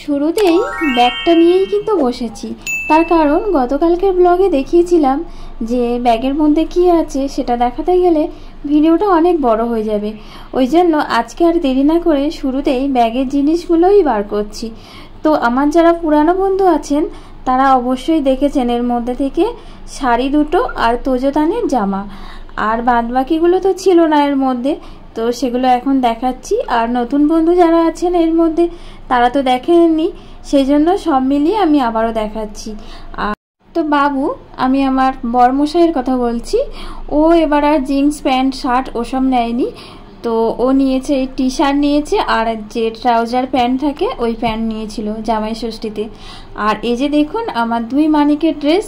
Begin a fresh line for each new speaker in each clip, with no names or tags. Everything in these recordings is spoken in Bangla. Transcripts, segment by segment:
শুরুতেই ব্যাগটা নিয়েই কিন্তু বসেছি, তার কারণ গতকালকের ব্লগে দেখিয়েছিলাম যে ব্যাগের মধ্যে কী আছে সেটা দেখাতে গেলে ভিডিওটা অনেক বড় হয়ে যাবে। ওই জন্য আজকে আর দেরি না করে শুরুতেই ব্যাগের জিনিসগুলোই বার করছি। তো আমার যারা পুরানো বন্ধু আছেন তারা অবশ্যই দেখেছেন এর মধ্যে থেকে শাড়ি দুটো আর তোজোতানের জামা, আর বাদবাকিগুলো তো ছিল না এর মধ্যে, তো সেগুলো এখন দেখাচ্ছি। আর নতুন বন্ধু যারা আছেন এর মধ্যে তারা তো দেখেননি, সেই জন্য সব মিলিয়ে আমি আবারও দেখাচ্ছি। আর তো বাবু, আমি আমার বরমশাইয়ের কথা বলছি, ও এবার আর জিন্স প্যান্ট শার্ট ওসব নেয়নি, তো ও নিয়েছে এই টি শার্ট নিয়েছে আর যে ট্রাউজার প্যান্ট থাকে ওই প্যান্ট নিয়েছিল জামাই ষষ্ঠীতে। আর এই যে দেখুন আমার দুই মানিকের ড্রেস,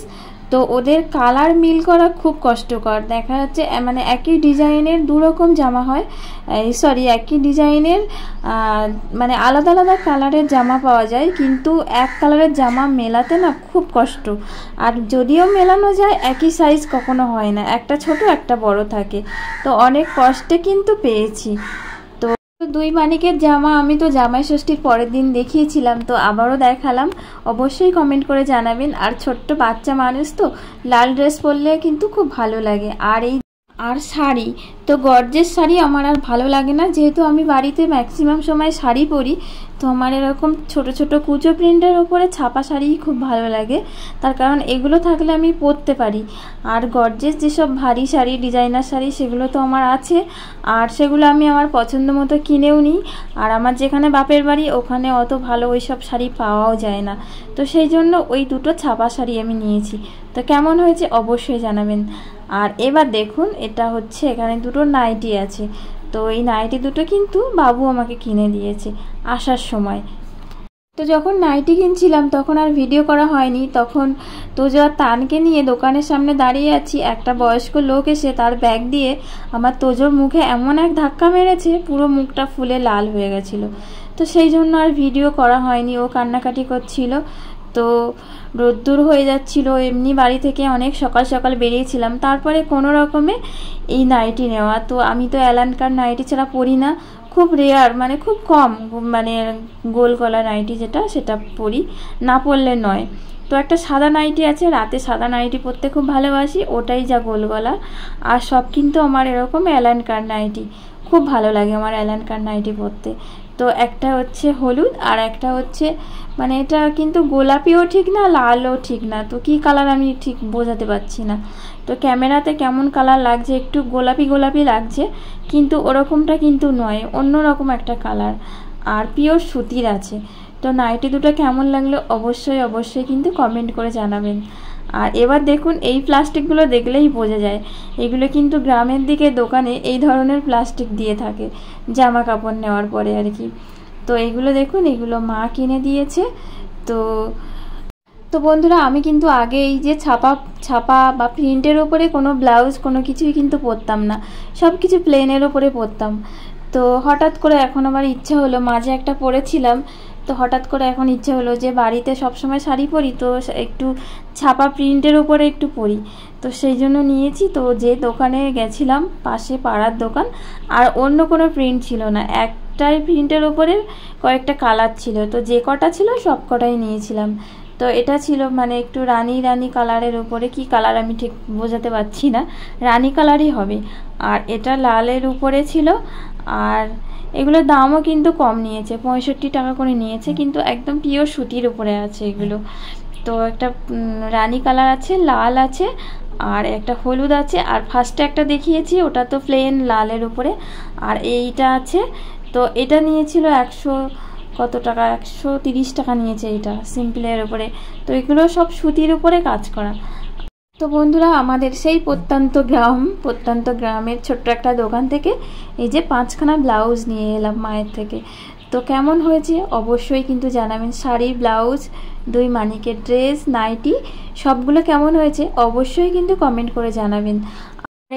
তো ওদের কালার মিল করা খুব কষ্টকর। দেখা যাচ্ছে মানে একই ডিজাইনের দু রকম জামা হয়, সরি একই ডিজাইনের মানে আলাদা আলাদা কালারের জামা পাওয়া যায়, কিন্তু এক কালারের জামা মেলাতে না খুব কষ্ট। আর যদিও মেলানো যায় একই সাইজ কখনো হয় না, একটা ছোট একটা বড় থাকে, তো অনেক কষ্টে কিন্তু পেয়েছি। তো দুই মানিকের জামা আমি তো জামাই ষষ্ঠীর পরের দিন দেখিয়েছিলাম, তো আবারও দেখালাম, অবশ্যই কমেন্ট করে জানাবেন। আর ছোট্ট বাচ্চা মানুষ তো লাল ড্রেস পরলে কিন্তু খুব ভালো লাগে। আর শাড়ি তো গর্জেস শাড়ি আমার আর ভালো লাগে না, যেহেতু আমি বাড়িতে ম্যাক্সিমাম সময় শাড়ি পরি, তো আমার এরকম ছোট ছোট কুচো প্রিন্টের ওপরে ছাপা শাড়িই খুব ভালো লাগে, তার কারণ এগুলো থাকলে আমি পরতে পারি। আর গর্জেস যেসব ভারী শাড়ি ডিজাইনার শাড়ি সেগুলো তো আমার আছে, আর সেগুলো আমি আমার পছন্দ মতো কিনেও নিই। আর আমার যেখানে বাপের বাড়ি ওখানে অত ভালো ওই সব শাড়ি পাওয়াও যায় না, তো সেই জন্য ওই দুটো ছাপা শাড়ি আমি নিয়েছি। তো কেমন হয়েছে অবশ্যই জানাবেন। আর এবার দেখুন এটা হচ্ছে, এখানে দুটো নাইটি আছে, তো এই নাইটি দুটো কিন্তু বাবু আমাকে কিনে দিয়েছে আসার সময়। তো যখন নাইটি কিনছিলাম তখন আর ভিডিও করা হয়নি, তখন তোজো আর তানকে নিয়ে দোকানের সামনে দাঁড়িয়ে আছি, একটা বয়স্ক লোক এসে তার ব্যাগ দিয়ে আমার তোজোর মুখে এমন এক ধাক্কা মেরেছে পুরো মুখটা ফুলে লাল হয়ে গেছিলো, তো সেই জন্য আর ভিডিও করা হয়নি। ও কান্নাকাটি করছিল, তো রোদ্দুর হয়ে যাচ্ছিল, এমনি বাড়ি থেকে অনেক সকাল সকাল বেরিয়েছিলাম, তারপরে কোনো রকমে এই নাইটি নেওয়া। তো আমি তো অ্যালানকার নাইটি ছাড়া পরি না, খুব রেয়ার মানে খুব কম, মানে গোল গলা নাইটি যেটা সেটা পরি, না পরলে নয়। তো একটা সাদা নাইটি আছে, রাতে সাদা নাইটি পরতে খুব ভালোবাসি, ওটাই যা গোল গলা। আর সব কিন্তু আমার এরকম অ্যালানকার নাইটি, খুব ভালো লাগে আমার অ্যালানকার নাইটি পরতে। তো একটা হচ্ছে হলুদ আর একটা হচ্ছে মানে এটা কিন্তু গোলাপিও ঠিক না লালও ঠিক না, তো কী কালার আমি ঠিক বোঝাতে পারছি না। তো ক্যামেরাতে কেমন কালার লাগছে, একটু গোলাপি গোলাপি লাগছে, কিন্তু ওরকমটা কিন্তু নয়, অন্য রকম একটা কালার, আর পিওর সুতির আছে। তো নাইটি দুটো কেমন লাগলো অবশ্যই অবশ্যই কিন্তু কমেন্ট করে জানাবেন। আর এবার দেখুন এই প্লাস্টিকগুলো দেখলেই বোঝা যায়, এগুলো কিন্তু গ্রামের দিকে দোকানে এই ধরনের প্লাস্টিক দিয়ে থাকে জামা কাপড় নেওয়ার পরে আর কি। তো এইগুলো দেখুন, এগুলো মা কিনে দিয়েছে। তো বন্ধুরা, আমি কিন্তু আগে এই যে ছাপা বা প্রিন্টের ওপরে কোনো ব্লাউজ কোনো কিছুই কিন্তু পরতাম না, সব কিছু প্লেনের ওপরে পরতাম। তো হঠাৎ করে এখন আমার ইচ্ছা হলো, মাঝে একটা পরেছিলাম, তো হঠাৎ করে এখন ইচ্ছে হলো যে বাড়িতে সবসময় শাড়ি পরি, তো একটু ছাপা প্রিন্টের ওপরে একটু পরি, তো সেই জন্য নিয়েছি। তো যে দোকানে গেছিলাম পাশে পাড়ার দোকান, আর অন্য কোনো প্রিন্ট ছিল না, একটাই প্রিন্টের ওপরে কয়েকটা কালার ছিল, তো যে কটা ছিল সব কটাই নিয়েছিলাম। তো এটা ছিল মানে একটু রানী রানী কালারের উপরে, কি কালার আমি ঠিক বোঝাতে পারছি না, রানী কালারই হবে। আর এটা লালের উপরে ছিল, আর এগুলোর দামও কিন্তু কম নিয়েছে, 65 টাকা করে নিয়েছে, কিন্তু একদম পিওর সুতির উপরে আছে এগুলো। তো একটা রানী কালার আছে, লাল আছে, আর একটা হলুদ আছে, আর ফার্স্টে একটা দেখিয়েছি ওটা তো প্লেন লালের উপরে, আর এইটা আছে। তো এটা নিয়েছিল 100 কত টাকা, 130 টাকা নিয়েছে এটা সিম্পলের উপরে। তো এগুলো সব সুতির উপরে কাজ করা। তো বন্ধুরা, আমাদের সেই প্রত্যন্ত গ্রামের ছোট্ট একটা দোকান থেকে এই যে 5খানা ব্লাউজ নিয়ে এলাম মায়ের থেকে। তো কেমন হয়েছে অবশ্যই কিন্তু জানাবেন, শাড়ি, ব্লাউজ, দুই মানিকের ড্রেস, নাইটি, সবগুলো কেমন হয়েছে অবশ্যই কিন্তু কমেন্ট করে জানাবেন।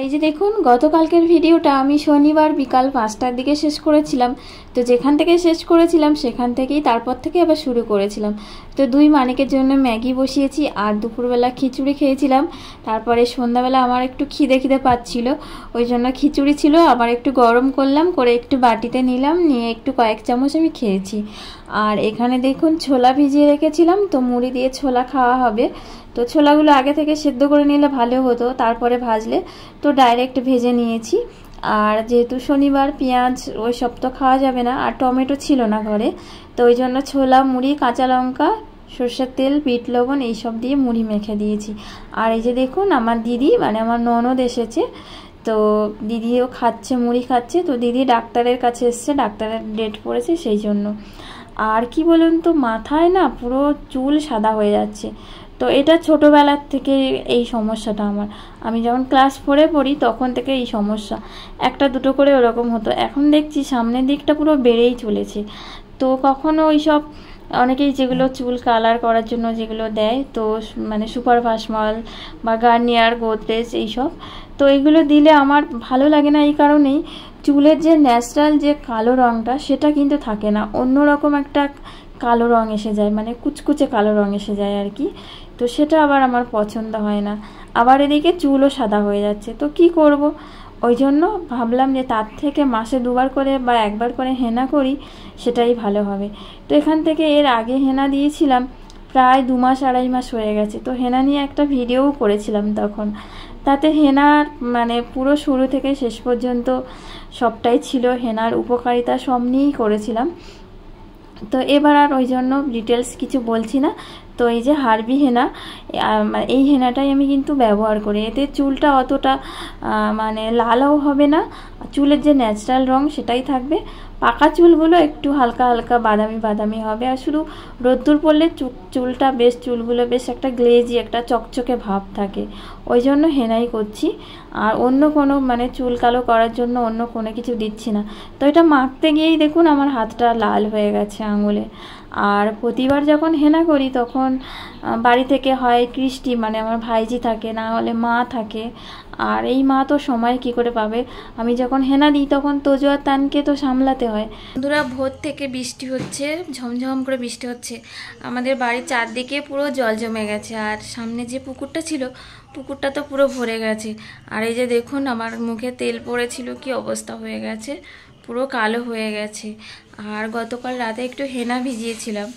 এই যে দেখুন, গতকালকের ভিডিওটা আমি শনিবার বিকাল 5টার দিকে শেষ করেছিলাম। তো যেখান থেকে শেষ করেছিলাম সেখান থেকেই তারপর থেকে আবার শুরু করেছিলাম। তো দুই মানিকের জন্য ম্যাগি বসিয়েছি, আর দুপুরবেলা খিচুড়ি খেয়েছিলাম। তারপরে সন্ধ্যাবেলা আমার একটু খিদে পাচ্ছিল, ওই জন্য খিচুড়ি ছিল, আবার একটু গরম করলাম, করে একটু বাটিতে নিলাম, নিয়ে একটু কয়েক চামচ আমি খেয়েছি। আর এখানে দেখুন ছোলা ভিজিয়ে রেখেছিলাম, তো মুড়ি দিয়ে ছোলা খাওয়া হবে। তো ছোলাগুলো আগে থেকে সেদ্ধ করে নিলে ভালো হতো, তারপরে ভাজলে, তো ডাইরেক্ট ভেজে নিয়েছি। আর যেহেতু শনিবার পেঁয়াজ ওই সব তো খাওয়া যাবে না, আর টমেটো ছিল না ঘরে, তো ওই জন্য ছোলা, মুড়ি, কাঁচা লঙ্কা, সর্ষের তেল, বিট লবণ এইসব দিয়ে মুড়ি মেখে দিয়েছি। আর এই যে দেখুন, আমার দিদি মানে আমার ননদ এসেছে, তো দিদিও খাচ্ছে, মুড়ি খাচ্ছে। তো দিদি ডাক্তারের কাছে এসছে, ডাক্তারের ডেট পড়েছে সেই জন্য। আর কি বলুন তো, মাথায় না পুরো চুল সাদা হয়ে যাচ্ছে। তো এটা ছোটোবেলার থেকে এই সমস্যাটা আমার, আমি যখন ক্লাস 4-এ পড়ি তখন থেকে এই সমস্যা, একটা দুটো করে ওরকম হতো। এখন দেখছি সামনের দিকটা পুরো বেড়েই চলেছে। তো কখনো ওই সব অনেকেই যেগুলো চুল কালার করার জন্য যেগুলো দেয়, তো মানে সুপার ভাসমল বা গার্নিয়ার, গোদরেজ এইসব, তো এগুলো দিলে আমার ভালো লাগে না। এই কারণেই চুলের যে ন্যাচারাল যে কালো রঙটা সেটা কিন্তু থাকে না, অন্যরকম একটা কালো রঙ এসে যায়, মানে কুচকুচে কালো রঙ এসে যায় আর কি। তো সেটা আবার আমার পছন্দ হয় না। আবার এদিকে চুলও সাদা হয়ে যাচ্ছে, তো কি করব? ওই জন্য ভাবলাম যে তার থেকে মাসে 2বার করে বা 1বার করে হেনা করি, সেটাই ভালো হবে। তো এখান থেকে এর আগে হেনা দিয়েছিলাম, প্রায় 2 মাস 2.5 মাস হয়ে গেছে। তো হেনা নিয়ে একটা ভিডিওও করেছিলাম তখন, তাতে হেনার মানে পুরো শুরু থেকে শেষ পর্যন্ত সবটাই ছিল, হেনার উপকারিতা সব নিয়েই করেছিলাম। তো এবার আর ওই জন্য ডিটেলস কিছু বলছি না। তো এই যে হারবি হেনা, এই হেনাটাই আমি কিন্তু ব্যবহার করি। এতে চুলটা অতটা মানে লালও হবে না, চুলের যে ন্যাচারাল রং সেটাই থাকবে। পাকা চুলগুলো একটু হালকা হালকা বাদামি বাদামি হবে, আর শুধু রোদ্দুর পড়লে চুলটা বেশ, চুলগুলো বেশ একটা গ্লেজি, একটা চকচকে ভাব থাকে। ওই জন্য হেনাই করছি, আর অন্য কোনো মানে চুল কালো করার জন্য অন্য কোনো কিছু দিচ্ছি না। তো এটা মাখতে গিয়েই দেখুন আমার হাতটা লাল হয়ে গেছে আঙুলে। আর প্রতিবার যখন হেনা করি তখন বাড়ি থেকে হয় কৃষ্টি মানে আমার ভাইজি থাকে, না হলে মা থাকে। আর এই মা তো সময় কি করে পাবে, আমি যখন হেনা দিই তখন তোজো আর তানকে তো সামলাতে হয়। বন্ধুরা, ভোর থেকে বৃষ্টি হচ্ছে, ঝমঝম করে বৃষ্টি হচ্ছে, আমাদের বাড়ির চারদিকে পুরো জল জমে গেছে। আর সামনে যে পুকুরটা ছিল, পুকুরটা তো পুরো ভরে গেছে। আর এই যে দেখুন, আমার মুখে তেল পড়েছিল, কি অবস্থা হয়ে গেছে, পুরো কালো হয়ে গেছে। আর গতকাল রাতে একটু হেনা ভিজিয়েছিলাম,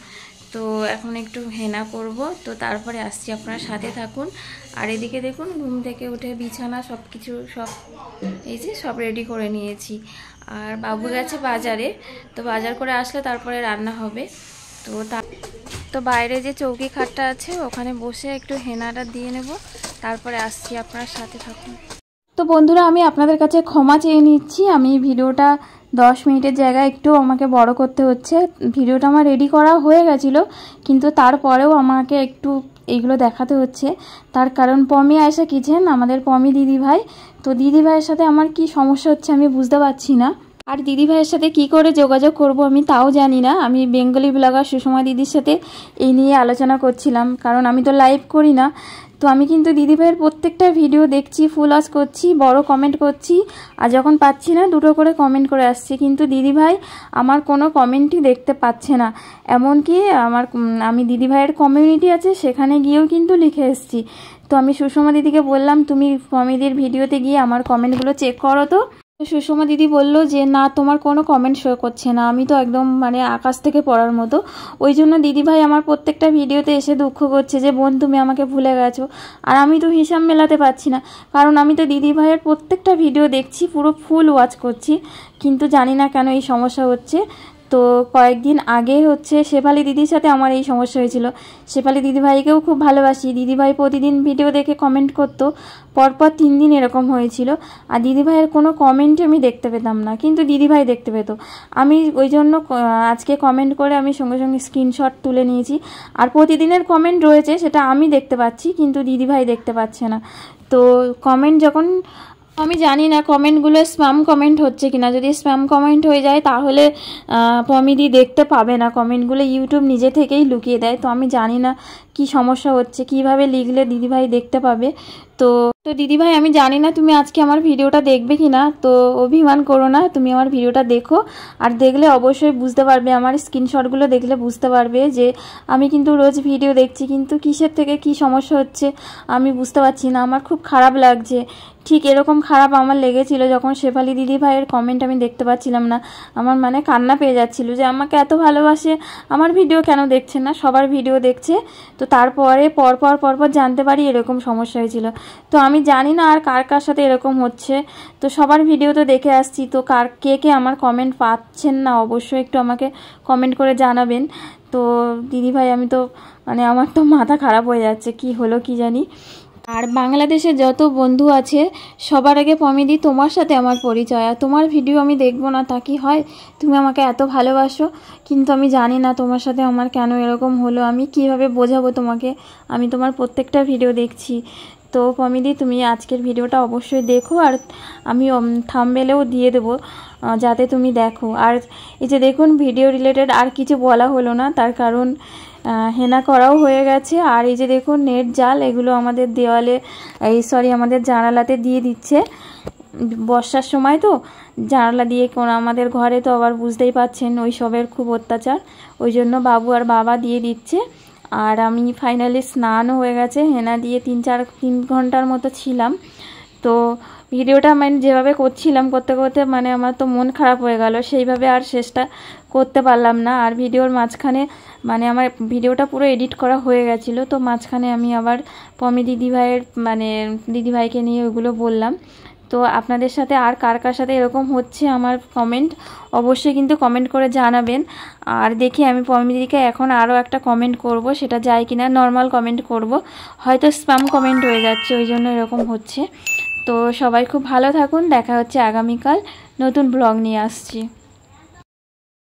তো এখন একটু হেনা করব। তো তারপরে আসছি, আপনারা সাথে থাকুন। আর এদিকে দেখুন, ঘুম থেকে উঠে বিছানা সব কিছু সব এই যে সব রেডি করে নিয়েছি। আর বাবু গেছে বাজারে, তো বাজার করে আসলে তারপরে রান্না হবে। তো বাইরে যে চৌকি খাটটা আছে ওখানে বসে একটু হেনাটা দিয়ে নেব, তারপরে আসছি, আপনারা সাথে থাকুন। তো বন্ধুরা, আমি আপনাদের কাছে ক্ষমা চেয়ে নিচ্ছি, আমি ভিডিওটা 10 মিনিটের জায়গায় একটু আমাকে বড় করতে হচ্ছে। ভিডিওটা আমার রেডি করা হয়ে গেছিলো, কিন্তু তারপরেও আমাকে একটু এইগুলো দেখাতে হচ্ছে। তার কারণ পমি আয়সা কিচেন, আমাদের পমি দিদিভাই, তো দিদিভাইয়ের সাথে আমার কি সমস্যা হচ্ছে আমি বুঝতে পারছি না। আর দিদিভাইয়ের সাথে কি করে যোগাযোগ করব আমি তাও জানি না। আমি বেঙ্গলি ব্লগার সুষমা দিদির সাথে এই নিয়ে আলোচনা করছিলাম, কারণ আমি তো লাইভ করি না। তো আমি কিন্তু দিদিভাইয়ের প্রত্যেকটা ভিডিও দেখছি, ফুল ওয়াচ করছি, বড় কমেন্ট করছি, আর যখন পাচ্ছি না 2টো করে কমেন্ট করে আসছি, কিন্তু দিদিভাই আমার কোনো কমেন্টই দেখতে পাচ্ছে না। এমনকি আমি দিদিভাইয়ের কমিউনিটি আছে সেখানে গিয়েও কিন্তু লিখে এসেছি। তো আমি সুষমা দিদিকে বললাম, তুমি কমেডির ভিডিওতে গিয়ে আমার কমেন্টগুলো চেক করো। তো সুষমা দিদি বলল যে না, তোমার কোনো কমেন্ট শো করছে না। আমি তো একদম মানে আকাশ থেকে পড়ার মতো। ওই জন্য দিদিভাই আমার প্রত্যেকটা ভিডিওতে এসে দুঃখ করছে যে বোন তুমি আমাকে ভুলে গেছো। আর আমি তো হিসাব মেলাতে পারছি না, কারণ আমি তো দিদিভাইয়ের প্রত্যেকটা ভিডিও দেখছি, পুরো ফুল ওয়াচ করছি, কিন্তু জানি না কেন এই সমস্যা হচ্ছে। তো কয়েকদিন আগে হচ্ছে শেফালি দিদির সাথে আমার এই সমস্যা হয়েছিল। শেফালি দিদিভাইকেও খুব ভালোবাসি, দিদিভাই প্রতিদিন ভিডিও দেখে কমেন্ট করতো, পরপর 3 দিন এরকম হয়েছিল। আর দিদিভাইয়ের কোনো কমেন্টই আমি দেখতে পেতাম না, কিন্তু দিদিভাই দেখতে পেত। আমি ওই জন্য আজকে কমেন্ট করে আমি সঙ্গে সঙ্গে স্ক্রিনশট তুলে নিয়েছি। আর প্রতিদিনের কমেন্ট রয়েছে, সেটা আমি দেখতে পাচ্ছি, কিন্তু দিদিভাই দেখতে পাচ্ছে না। তো কমেন্ট যখন, আমি জানি না কমেন্টগুলো স্প্যাম কমেন্ট হচ্ছে কিনা, যদি স্প্যাম কমেন্ট হয়ে যায় তাহলে পমিদি দেখতে পাবে না, কমেন্টগুলো ইউটিউব নিজে থেকেই লুকিয়ে দেয়। তো আমি জানি না কি সমস্যা হচ্ছে, কিভাবে লিখলে দিদিভাই দেখতে পাবে। তো দিদিভাই আমি জানি না তুমি আজকে আমার ভিডিওটা দেখবে কি না, তো অভিমান করো না, তুমি আমার ভিডিওটা দেখো। আর দেখলে অবশ্যই বুঝতে পারবে, আমার স্ক্রিনশটগুলো দেখলে বুঝতে পারবে যে আমি কিন্তু রোজ ভিডিও দেখছি, কিন্তু কিসের থেকে কি সমস্যা হচ্ছে আমি বুঝতে পারছি না। আমার খুব খারাপ লাগছে। ঠিক এরকম খারাপ আমার লেগেছিল যখন শেফালি দিদিভাইয়ের কমেন্ট আমি দেখতে পাচ্ছিলাম না। আমার মানে কান্না পেয়ে যাচ্ছিল যে আমাকে এত ভালোবাসে, আমার ভিডিও কেন দেখছে না, সবার ভিডিও দেখছে। তো তারপরে পরপর জানতে পারি এরকম সমস্যা হয়েছিল। তো আমি জানি না আর কার কার সাথে এরকম হচ্ছে। তো সবার ভিডিও তো দেখে আসছি, তো কে আমার কমেন্ট পাচ্ছেন না অবশ্যই একটু আমাকে কমেন্ট করে জানাবেন। তো দিদিভাই আমি তো মানে আমার তো মাথা খারাপ হয়ে যাচ্ছে, কি হলো কি জানি। আর বাংলাদেশে যত বন্ধু আছে সবার আগে পমিদি তোমার সাথে আমার পরিচয়। আর তোমার ভিডিও আমি দেখবো না তা কি হয়? তুমি আমাকে এত ভালোবাসো, কিন্তু আমি জানি না তোমার সাথে আমার কেন এরকম হলো। আমি কিভাবে বোঝাবো তোমাকে? আমি তোমার প্রত্যেকটা ভিডিও দেখছি। তো পমিদি তুমি আজকের ভিডিওটা অবশ্যই দেখো, আর আমি থাম্বনেলেও দিয়ে দেবো যাতে তুমি দেখো। আর এই যে দেখুন ভিডিও রিলেটেড আর কিছু বলা হলো না, তার কারণ হেনা করাও হয়ে গেছে। আর এই যে দেখুন নেট জাল, এগুলো আমাদের দেওয়ালে আমাদের জানালাতে দিয়ে দিচ্ছে। বর্ষার সময় তো জানালা দিয়ে আমাদের ঘরে তো আবার বুঝতেই পাচ্ছেন ওই সবের খুব অত্যাচার, ওই জন্য বাবু আর বাবা দিয়ে দিচ্ছে। আর আমি ফাইনালি স্নানও হয়ে গেছে, হেনা দিয়ে 3 ঘন্টার মতো ছিলাম। তো ভিডিওটা মানে যেভাবে করছিলাম করতে করতে মানে আমার তো মন খারাপ হয়ে গেল, সেইভাবে আর শেষটা করতে পারলাম না। আর ভিডিওর মাঝখানে মানে আমার ভিডিওটা পুরো এডিট করা হয়ে গেছিলো, তো মাঝখানে আমি আবার পমি দিদিভাইকে নিয়ে ওগুলো বললাম। তো আপনাদের সাথে আর কার সাথে এরকম হচ্ছে আমার কমেন্ট অবশ্যই কিন্তু কমেন্ট করে জানাবেন। আর দেখি আমি পমি দিদিকে এখন আরও একটা কমেন্ট করব, সেটা যায় কিনা। নর্মাল কমেন্ট করব, হয়তো স্প্যাম কমেন্ট হয়ে যাচ্ছে, ওই জন্য এরকম হচ্ছে। তো সবাই খুব ভালো থাকুন, দেখা হচ্ছে আগামীকাল নতুন ব্লগ নিয়ে আসছি।